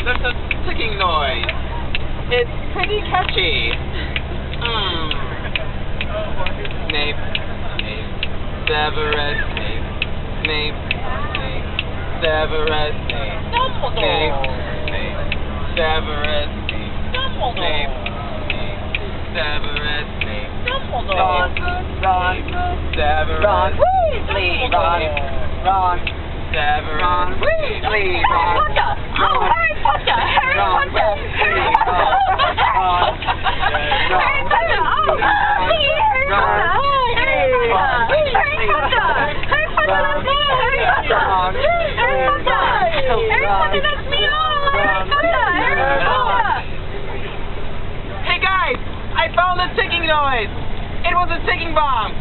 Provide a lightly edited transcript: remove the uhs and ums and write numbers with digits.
There's a ticking noise. It's pretty catchy. Snape. Snape. Severus Snape. Snape. Snape. Severus Snape. Snape. Snape. Severus Snape. Snape. Snape. Severus Snape. Ron. Severus. Ron Weasley. Ron. Severus. Ron Weasley. Harry Potter. Oh, Harry Potter. Harry Potter. Harry Potter. Harry Potter. Oh, Harry Potter. Harry Potter. Harry Potter. Harry Potter, that's me. Harry Potter. Harry Potter. Harry Potter, that's me. Oh, Harry Potter. Harry Potter. Hey guys, I found a ticking noise. It was a ticking bomb.